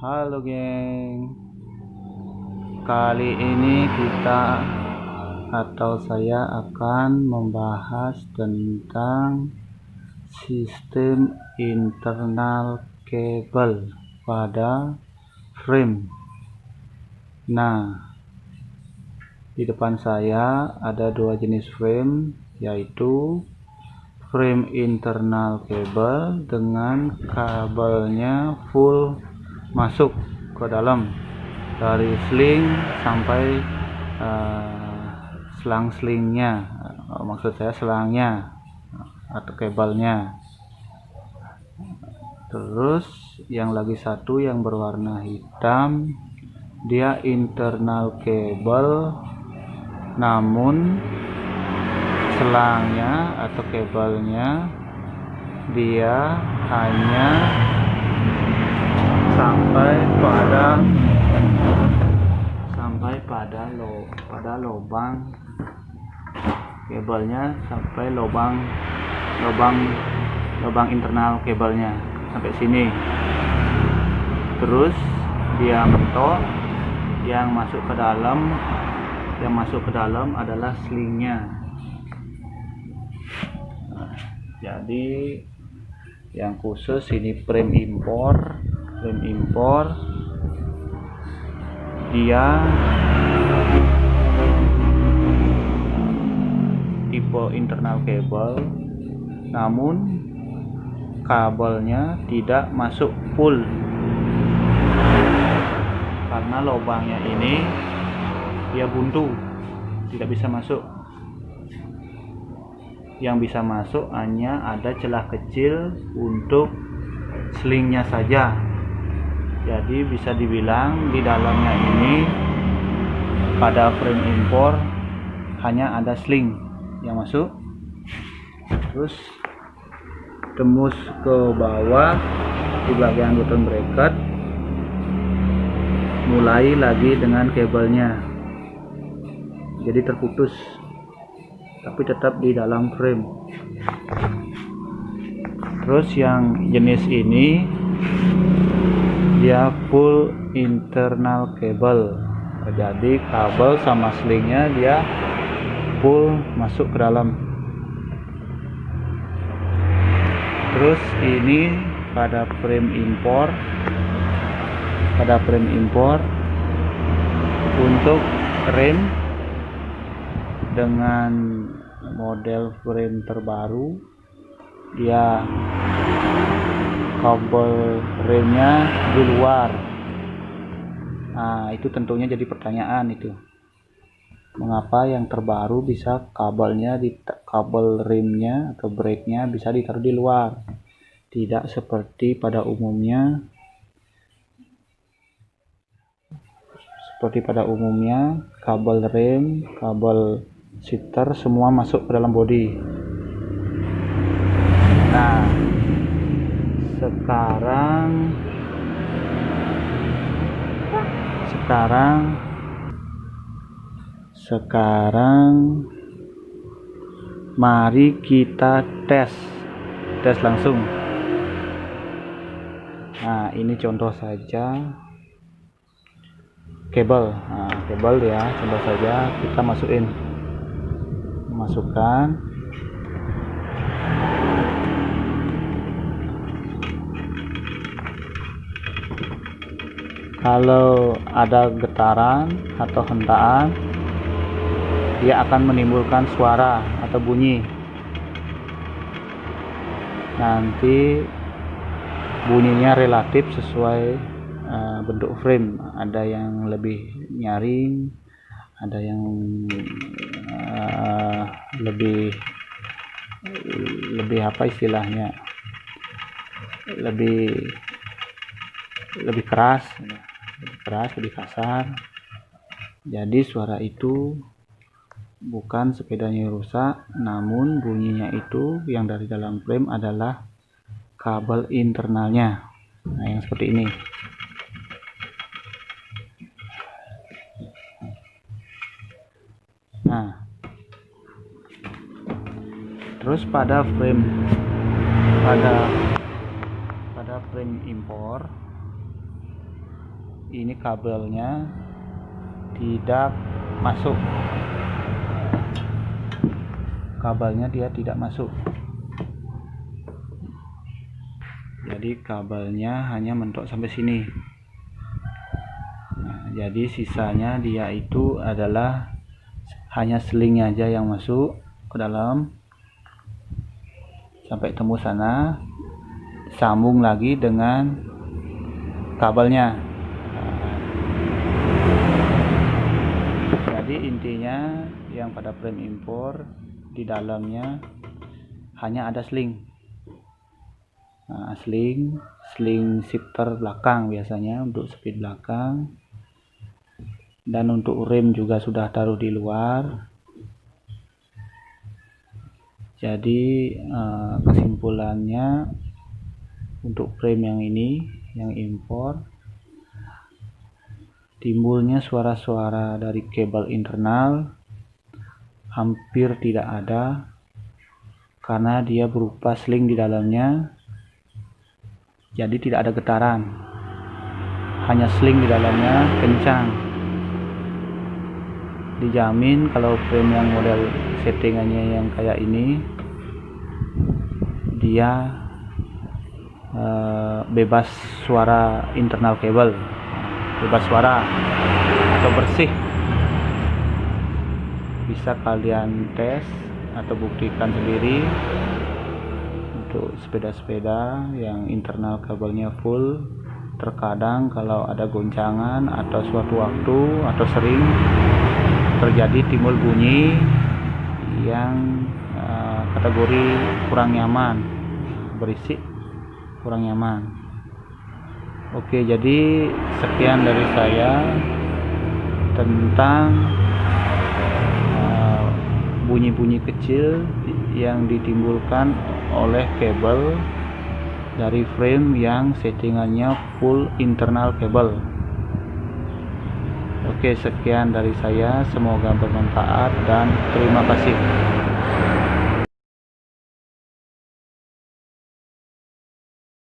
Halo geng, kali ini saya akan membahas tentang sistem internal kabel pada frame. Nah, di depan saya ada dua jenis frame, yaitu frame internal kabel dengan kabelnya full masuk ke dalam dari sling sampai selang-selingnya, maksud saya selangnya atau kabelnya. Terus yang lagi satu yang berwarna hitam, dia internal kabel, namun selangnya atau kabelnya dia hanya sampai pada lubang kabelnya, sampai lubang internal kabelnya sampai sini. Terus dia mentok, yang masuk ke dalam adalah slingnya. Jadi yang khusus ini frame impor, dia tipe internal kabel, namun kabelnya tidak masuk full karena lubangnya ini dia buntu, tidak bisa masuk. Yang bisa masuk hanya ada celah kecil untuk slingnya saja. Jadi bisa dibilang di dalamnya ini pada frame impor hanya ada sling yang masuk, terus tembus ke bawah di bagian button bracket, mulai lagi dengan kabelnya, jadi terputus tapi tetap di dalam frame. Terus yang jenis ini dia full internal kabel, jadi kabel sama slingnya dia full masuk ke dalam. Terus ini pada frame impor untuk rem dengan model frame terbaru, dia kabel remnya di luar. Nah, itu tentunya jadi pertanyaan itu, mengapa yang terbaru bisa kabel remnya atau brake-nya bisa ditaruh di luar, tidak seperti pada umumnya. Kabel rem, kabel shifter semua masuk ke dalam bodi. Nah, sekarang mari kita tes langsung. Nah, ini contoh saja kabel. Nah, kabel ya, contoh saja kita masukkan. Kalau ada getaran atau hentaan, dia akan menimbulkan suara atau bunyi. Nanti bunyinya relatif sesuai bentuk frame, ada yang lebih nyaring, ada yang lebih apa istilahnya, lebih keras, lebih kasar. Jadi suara itu bukan sepedanya rusak, namun bunyinya itu yang dari dalam frame adalah kabel internalnya. Nah, yang seperti ini. Nah, terus pada frame impor ini kabelnya tidak masuk, dia tidak masuk. Jadi kabelnya hanya mentok sampai sini. Nah, jadi sisanya dia itu adalah hanya selingnya aja yang masuk ke dalam sampai tembus sana, sambung lagi dengan kabelnya. Jadi intinya yang pada frame impor di dalamnya hanya ada sling. Nah, sling shifter belakang biasanya untuk speed belakang, dan untuk rem juga sudah taruh di luar. Jadi kesimpulannya untuk frame yang ini yang impor, timbulnya suara-suara dari kabel internal hampir tidak ada karena dia berupa sling di dalamnya. Jadi tidak ada getaran, hanya sling di dalamnya kencang. Dijamin kalau frame yang model settingannya yang kayak ini, dia bebas suara internal kabel, bebas suara atau bersih. Bisa kalian tes atau buktikan sendiri untuk sepeda-sepeda yang internal kabelnya full. Terkadang kalau ada goncangan atau suatu waktu atau sering terjadi timbul bunyi yang kategori kurang nyaman, berisik, kurang nyaman. Oke, jadi sekian dari saya tentang bunyi-bunyi kecil yang ditimbulkan oleh kabel dari frame yang settingannya full internal kabel. Oke, sekian dari saya, semoga bermanfaat dan terima kasih.